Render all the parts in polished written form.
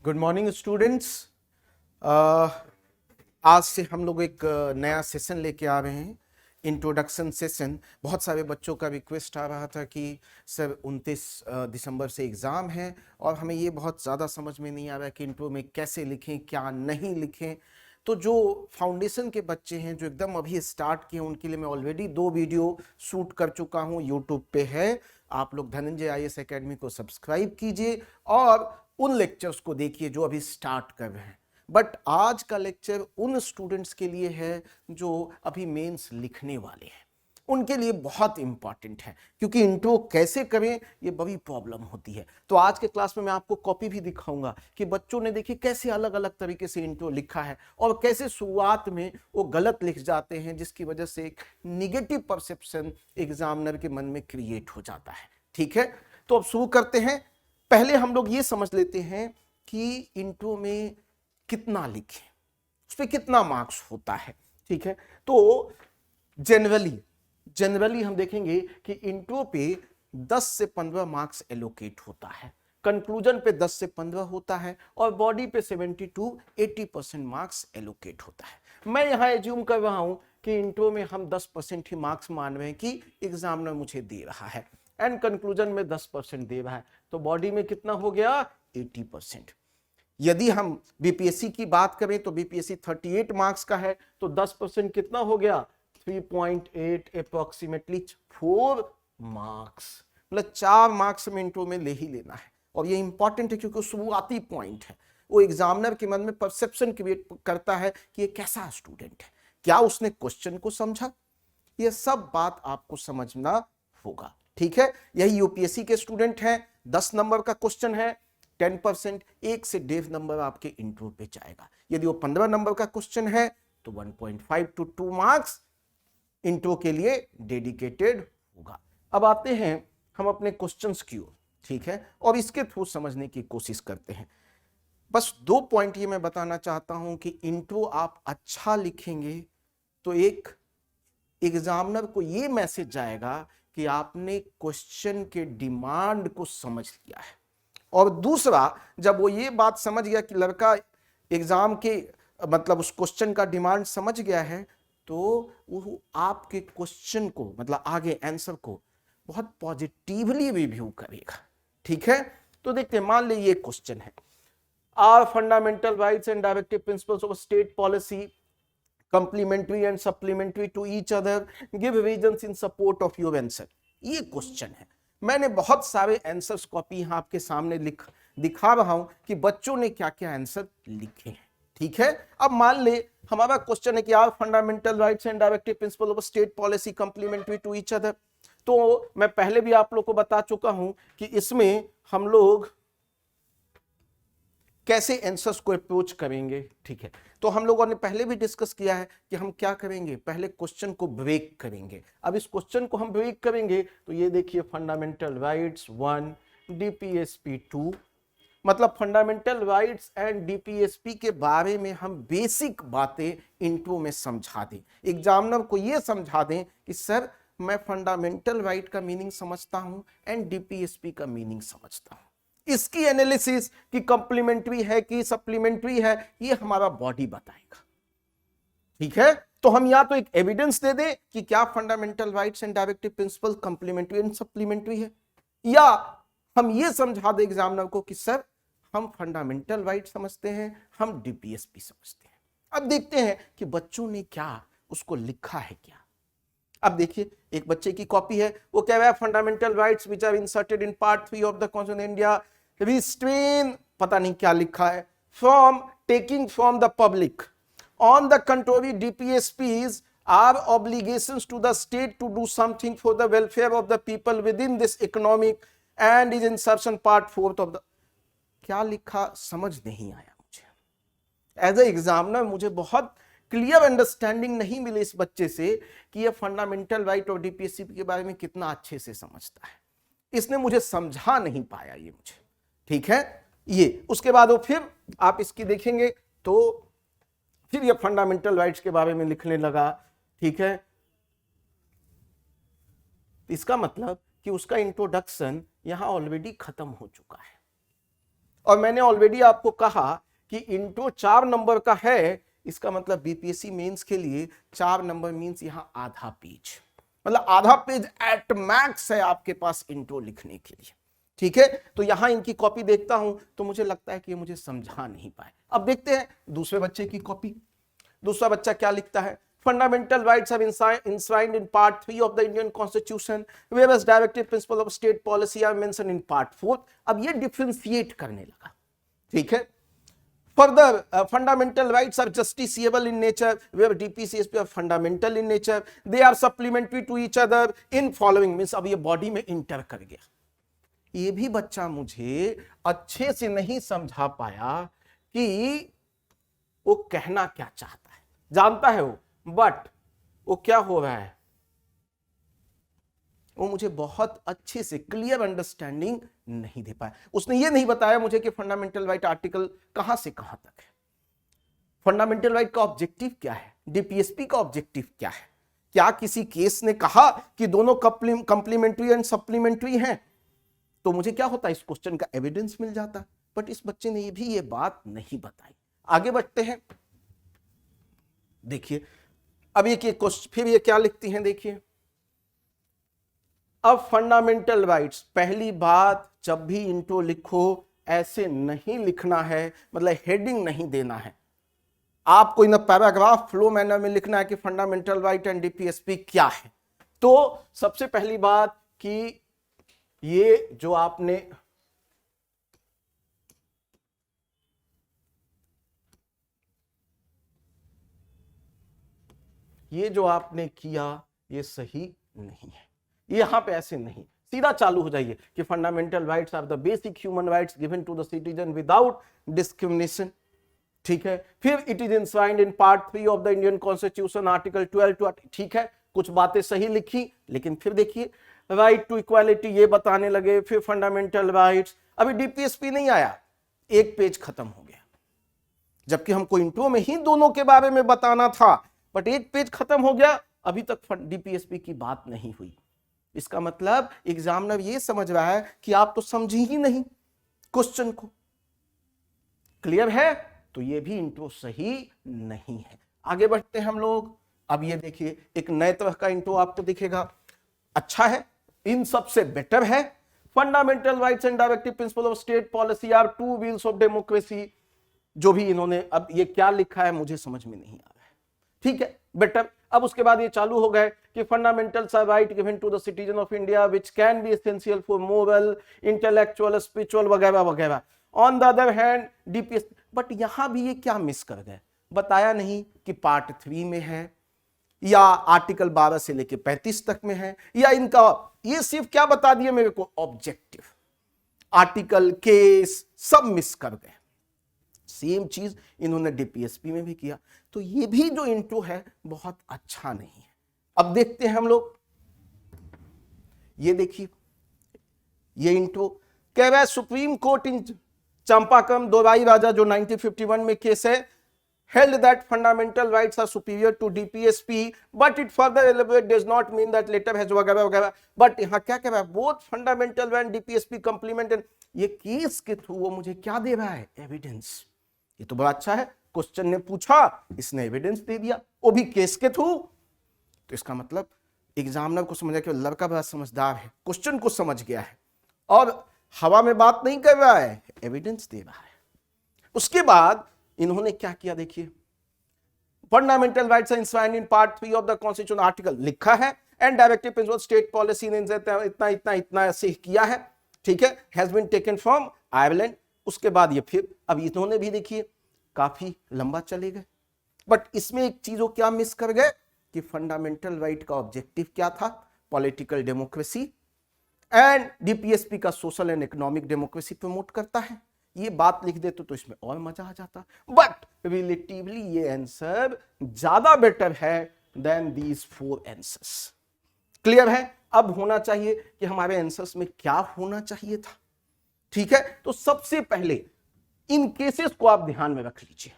Good morning students. आज से हम लोग एक नया सेशन लेके आ रहे हैं, इंट्रोडक्शन सेशन। बहुत सारे बच्चों का रिक्वेस्ट आ रहा था कि सर 29 दिसंबर से एग्ज़ाम है और हमें ये बहुत ज़्यादा समझ में नहीं आ रहा है कि इंट्रो में कैसे लिखें क्या नहीं लिखें। तो जो फाउंडेशन के बच्चे हैं जो एकदम अभी स्टार्ट किए हैं उनके लिए मैं ऑलरेडी 2 वीडियो शूट कर चुका हूँ, यूट्यूब पे है। आप लोग धनंजय IAS एकेडमी को सब्सक्राइब कीजिए और उन लेक्चर्स को देखिए जो अभी स्टार्ट कर रहे हैं। बट आज का लेक्चर उन स्टूडेंट्स के लिए है जो अभी मेंस लिखने वाले हैं, उनके लिए बहुत इंपॉर्टेंट है, क्योंकि इंट्रो कैसे करें ये बड़ी प्रॉब्लम होती है। तो आज के क्लास में मैं आपको कॉपी भी दिखाऊंगा कि बच्चों ने देखिए कैसे अलग अलग तरीके से इंट्रो लिखा है और कैसे शुरुआत में वो गलत लिख जाते हैं, जिसकी वजह से एक निगेटिव परसेप्शन एग्जामिनर के मन में क्रिएट हो जाता है। ठीक है, तो अब शुरू करते हैं। पहले हम लोग ये समझ लेते हैं कि इंट्रो में कितना लिखें, उस पर कितना मार्क्स होता है। ठीक है, तो जनरली हम देखेंगे कि इंट्रो पे 10 से 15 मार्क्स एलोकेट होता है, कंक्लूजन पे 10 से 15 होता है और बॉडी पे 70 to 80% मार्क्स एलोकेट होता है। मैं यहां एज्यूम कर रहा हूं कि इंट्रो में हम 10% ही मार्क्स मान रहे हैं कि एग्जामिनर मुझे दे रहा है, एंड कंक्लूजन में 10% दे रहा है, तो बॉडी में कितना हो गया 80%। यदि हम बीपीएससी की बात करें तो बीपीएससी 38 मार्क्स का है, तो 10% कितना हो गया 3.8, अप्रोक्सीमेटली 4 मार्क्स। मतलब 4 मार्क्स में इंट्रो में ले ही लेना है। और ये इंपॉर्टेंट है क्योंकि शुरुआती पॉइंट है, वो एग्जामिनर के मन में परसेप्शन क्रिएट करता है कि ये कैसा स्टूडेंट है, क्या उसने क्वेश्चन को समझा। ये सब बात आपको समझना होगा। ठीक है, यही यूपीएससी के स्टूडेंट हैं, 10 नंबर का क्वेश्चन है, 10%, 1 से 1.5 नंबर आपके इंट्रो पे जाएगा। यदि वो 15 नंबर का क्वेश्चन है तो 1.5 to 2 मार्क्स इंट्रो के लिए डेडिकेटेड होगा। अब आते हैं हम अपने क्वेश्चंस की ओर। ठीक है, और इसके थ्रू समझने की कोशिश करते हैं। बस 2 पॉइंट ये मैं बताना चाहता हूं कि इंट्रो आप अच्छा लिखेंगे तो एक एग्जामिनर को ये मैसेज जाएगा कि आपने क्वेश्चन के डिमांड को समझ लिया है। और दूसरा, जब वो ये बात समझ गया कि लड़का एग्जाम के मतलब उस क्वेश्चन का डिमांड समझ गया है, तो वो आपके क्वेश्चन को मतलब आगे आंसर को बहुत पॉजिटिवली रिव्यू करेगा। ठीक है, तो देखते हैं, मान लीजिए ये क्वेश्चन है, are fundamental rights and directive principles of state policy complementary and supplementary to each other, give reasons in support of your answer। ये क्वेश्चन है। मैंने बहुत सारे आंसर्स कॉपी यहां आपके सामने दिखा रहा हूं कि बच्चों ने क्या क्या आंसर लिखे हैं। ठीक है, अब मान ले हमारा क्वेश्चन है कि are fundamental rights and directive principle of state policy complementary to each other. तो मैं पहले भी आप लोग को बता चुका हूं कि इसमें हम लोग कैसे आंसर्स को अप्रोच करेंगे। ठीक है, तो हम लोगों ने पहले भी डिस्कस किया है कि हम क्या करेंगे, पहले क्वेश्चन को ब्रेक करेंगे। अब इस क्वेश्चन को हम ब्रेक करेंगे तो ये देखिए, फंडामेंटल राइट्स 1, डीपीएसपी 2, मतलब फंडामेंटल राइट्स एंड डीपीएसपी के बारे में हम बेसिक बातें इंट्रो में समझा दें, एग्जामिनर को ये समझा दें कि सर मैं फंडामेंटल राइट का मीनिंग समझता हूं एंड डीपीएसपी का मीनिंग समझता हूं। इसकी एनालिसिस कि कंप्लीमेंट्री है कि सप्लीमेंट्री है, ये हमारा बॉडी बताएगा। ठीक है, तो हम या तो एक एविडेंस दे दें कि क्या fundamental rights and directive principal complementary and supplementary है, या हम ये समझा दें एग्जामिनर को कि सर हम फंडामेंटल राइट समझते हैं, हम डीपीएसपी समझते हैं। अब देखते हैं कि बच्चों ने क्या उसको लिखा है क्या। अब देखिए, एक बच्चे की कॉपी है, वो कह रहा है fundamental rights which are inserted in part 3 of the constitution India restrain, पता नहीं क्या लिखा है, from taking from the public on the contrary DPSPs are obligations to the state to do something for the welfare of the people with in this economic and is insertion part 4 of the, क्या लिखा समझ नहीं आया मुझे। As a examiner मुझे बहुत clear understanding नहीं मिली इस बच्चे से कि ये फंडामेंटल राइट और डीपीएससी के बारे में कितना अच्छे से समझता है। इसने मुझे समझा नहीं पाया ये मुझे। ठीक है, ये उसके बाद वो फिर आप इसकी देखेंगे तो फिर ये फंडामेंटल राइट्स के बारे में लिखने लगा। ठीक है, इसका मतलब कि उसका इंट्रोडक्शन यहां ऑलरेडी खत्म हो चुका है और मैंने ऑलरेडी आपको कहा कि इंट्रो 4 नंबर का है, इसका मतलब बीपीएससी मेंस के लिए 4 नंबर मींस यहां आधा पेज, मतलब आधा पेज एट मैक्स है आपके पास इंट्रो लिखने के लिए। ठीक है, तो यहां इनकी कॉपी देखता हूं तो मुझे लगता है कि ये मुझे समझा नहीं पाए। अब देखते हैं दूसरे बच्चे की कॉपी। दूसरा बच्चा क्या लिखता है, fundamental rights are enshrined in part 3 of the Indian Constitution, whereas directive principle of state policy are mentioned in part 4। अब ये डिफरेंशिएट करने लगा। ठीक है, further fundamental rights are justiciable in nature, where DPCSP are fundamental in nature, they are supplementary to each other in following means। अब ये body में inter कर गया। ये भी बच्चा मुझे अच्छे से नहीं समझा पाया कि वो कहना क्या चाहता है, जानता है वो, बट वो क्या हो रहा है, वो मुझे बहुत अच्छे से क्लियर अंडरस्टैंडिंग नहीं दे पाया। उसने ये नहीं बताया मुझे कि फंडामेंटल राइट आर्टिकल कहां से कहां तक है, फंडामेंटल राइट का ऑब्जेक्टिव क्या है, डीपीएसपी का ऑब्जेक्टिव क्या है। क्या किसी केस ने कहा कि दोनों कंप्लीमेंट्री एंड सप्लीमेंट्री हैं, तो मुझे क्या होता है, इस क्वेश्चन का एविडेंस मिल जाता। बट इस बच्चे ने भी ये बात नहीं बताई। आगे बढ़ते हैं, देखिए अब ये क्वेश्चन फिर ये क्या लिखती हैं, देखिए अब फंडामेंटल राइट्स, पहली बात जब भी इंट्रो लिखो ऐसे नहीं लिखना है, मतलब हेडिंग नहीं देना है आपको, इन पैराग्राफ फ्लो मैनर में लिखना है कि फंडामेंटल राइट एंड डीपीएसपी क्या है। तो सबसे पहली बात कि ये जो आपने किया ये सही नहीं है, यहां पे ऐसे नहीं, सीधा चालू हो जाइए कि fundamental rights are the basic human rights given to the citizen without discrimination. ठीक है, फिर it is enshrined in part 3 of the Indian constitution article 12 to. ठीक है, कुछ बातें सही लिखी, लेकिन फिर देखिए राइट टू इक्वालिटी ये बताने लगे, फिर फंडामेंटल राइट्स, अभी डीपीएसपी नहीं आया, एक पेज खत्म हो गया, जबकि हमको इंट्रो में ही दोनों के बारे में बताना था, बट एक पेज खत्म हो गया, अभी तक डीपीएसपी की बात नहीं हुई। इसका मतलब एग्जामिनर ये समझ रहा है कि आप तो समझी ही नहीं क्वेश्चन को। क्लियर है, तो ये भी इंट्रो सही नहीं है। आगे बढ़ते हैं हम लोग। अब ये देखिए एक नए तरह का इंट्रो आपको दिखेगा, अच्छा है, इन सबसे बेटर है। Fundamental rights and directive principle of state policy are two wheels of democracy. जो भी इन्होंने अब ये क्या लिखा है मुझे समझ में नहीं आ रहा है। ठीक है, बेटर। अब उसके बाद ये चालू हो गए कि fundamental right given to the citizen of India which can be essential for moral, intellectual, spiritual वगैरह वगैरह। On the other hand DPs, but यहां भी ये क्या मिस कर गए, बताया नहीं कि पार्ट 3 में है या आर्टिकल 12 से लेके 35 तक में है, या इनका ये सिर्फ क्या बता दिए मेरे को, ऑब्जेक्टिव, आर्टिकल, केस सब मिस कर गए। सेम चीज इन्होंने डीपीएसपी में भी किया। तो ये भी जो इंट्रो है बहुत अच्छा नहीं है। अब देखते हैं हम लोग, ये देखिए ये इंट्रो कह रहा है सुप्रीम कोर्ट इन चंपाकम दोराई राजा जो 1951 में केस है, held that fundamental rights are superior to DPSP, but it further elaborate does not mean that later has वगैरह वगैरह। बट यहाँ क्या कह रहा है, both fundamental and DPSP complement, ये केस के थ्रू वो मुझे क्या दे रहा है, एविडेंस। ये तो बड़ा अच्छा है, क्वेश्चन ने पूछा, इसने एविडेंस दे दिया, वो भी केस के थ्रू। तो इसका मतलब एग्जामिनर को समझ कि लड़का बड़ा समझदार है, क्वेश्चन को समझ गया है और हवा में बात नहीं कर रहा है, एविडेंस दे रहा है। उसके बाद इन्होंने क्या किया, देखिए fundamental rights are enshrined in part 3 of the constitution article लिखा है, and directive principle state policy ने इतना इतना इतना ऐसे किया है। ठीक है, has been taken from Ireland. उसके बाद ये फिर अब इन्होंने भी देखिए काफी लंबा चले गए, बट इसमें एक चीज वो क्या मिस कर गए कि फंडामेंटल राइट का ऑब्जेक्टिव क्या था, पॉलिटिकल डेमोक्रेसी, एंड डीपीएसपी का social and economic democracy promote करता है। ये बात लिख देते तो इसमें और मजा आ जाता, बट रिलेटिवली ये आंसर ज्यादा बेटर है देन दीज 4 आंसर्स। क्लियर है, अब होना चाहिए कि हमारे आंसर्स में क्या होना चाहिए था। ठीक है, तो सबसे पहले इन केसेस को आप ध्यान में रख लीजिए।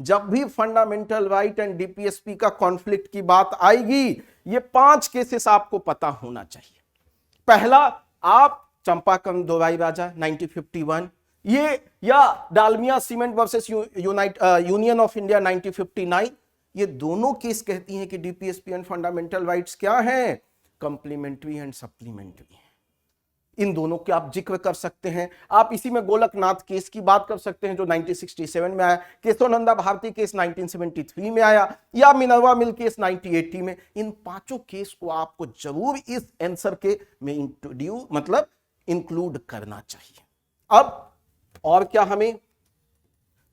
जब भी फंडामेंटल राइट एंड डीपीएसपी का कॉन्फ्लिक्ट की बात आएगी, ये 5 केसेस आपको पता होना चाहिए। पहला, आप चंपाकम दोराई राजा 1951, ये या Dalmia cement versus union of India 1959, ये दोनों केस कहती हैं कि डीपीएसपी एंड फंडामेंटल राइट्स क्या हैं, कंप्लीमेंट्री एंड सप्लीमेंट्री हैं। इन दोनों के आप जिक्र कर सकते हैं। आप इसी में गोलकनाथ केस की बात कर सकते हैं जो 1967 में आया, केशवानंदा भारती केस 1973 में आया, या मिनर्वा मिल केस 1980 में। इन पांचों केस को आपको जरूर इस आंसर के में इंक्लूड करना चाहिए। अब और क्या हमें,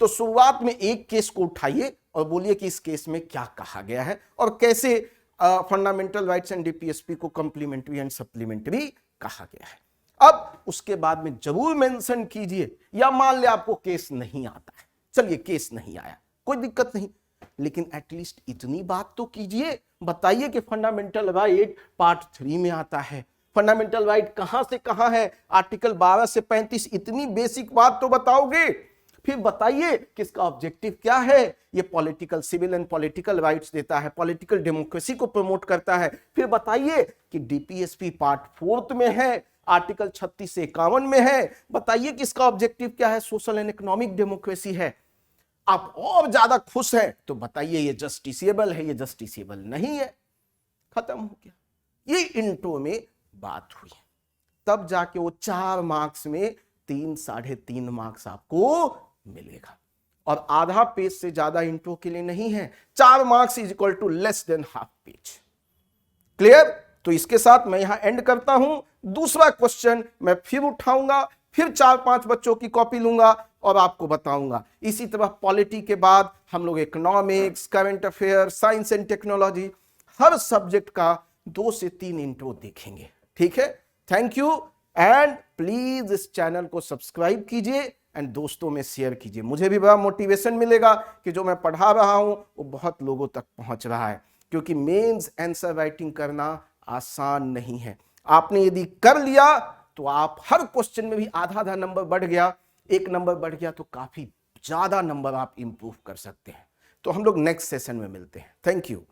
तो शुरुआत में एक केस को उठाइए और बोलिए कि इस केस में क्या कहा गया है और कैसे फंडामेंटल राइट्स एंड डीपीएसपी को कंप्लीमेंट्री एंड सप्लीमेंट्री कहा गया है। अब उसके बाद में जरूर मेंशन कीजिए, या मान ले आपको केस नहीं आता है, चलिए केस नहीं आया, कोई दिक्कत नहीं, लेकिन एटलीस्ट इतनी बात तो कीजिए, बताइए कि फंडामेंटल राइट पार्ट 3 में आता है, फंडामेंटल राइट कहां से कहां है, आर्टिकल 12 से 35, इतनी बेसिक बात तो बताओगे। फिर बताइए कि इसका ऑब्जेक्टिव क्या है, ये political civil and political rights देता है, पॉलिटिकल डेमोक्रेसी को प्रमोट करता है। फिर बताइए कि डीपीएसपी पार्ट 4 में है, आर्टिकल 36 से 51 में है, बताइए कि इसका ऑब्जेक्टिव क्या है, सोशल एंड इकोनॉमिक डेमोक्रेसी है। आप और ज्यादा खुश हैं तो बताइए ये जस्टिसेबल है, ये जस्टिसेबल नहीं है, खत्म हो गया। ये इंट्रो में बात हुई, तब जाके वो 4 मार्क्स में 3 साढ़े 3 मार्क्स आपको मिलेगा, और आधा पेज से ज्यादा इंट्रो के लिए नहीं है। 4 marks is equal to less than half page. Clear? तो इसके साथ मैं यहां एंड करता हूं। दूसरा क्वेश्चन मैं फिर उठाऊंगा, फिर 4-5 बच्चों की कॉपी लूंगा और आपको बताऊंगा। इसी तरह पॉलिटी के बाद हम लोग economics, current affair, science and technology, her subject का 2 से 3 इंट्रो देखेंगे। ठीक है, थैंक यू, एंड प्लीज इस चैनल को सब्सक्राइब कीजिए एंड दोस्तों में शेयर कीजिए। मुझे भी बड़ा मोटिवेशन मिलेगा कि जो मैं पढ़ा रहा हूं वो बहुत लोगों तक पहुंच रहा है, क्योंकि मेंस आंसर राइटिंग करना आसान नहीं है। आपने यदि कर लिया तो आप हर क्वेश्चन में भी आधा नंबर बढ़ गया, 1 नंबर बढ़ गया, तो काफी ज्यादा नंबर आप इंप्रूव कर सकते हैं। तो हम लोग नेक्स्ट सेशन में मिलते हैं। Thank you.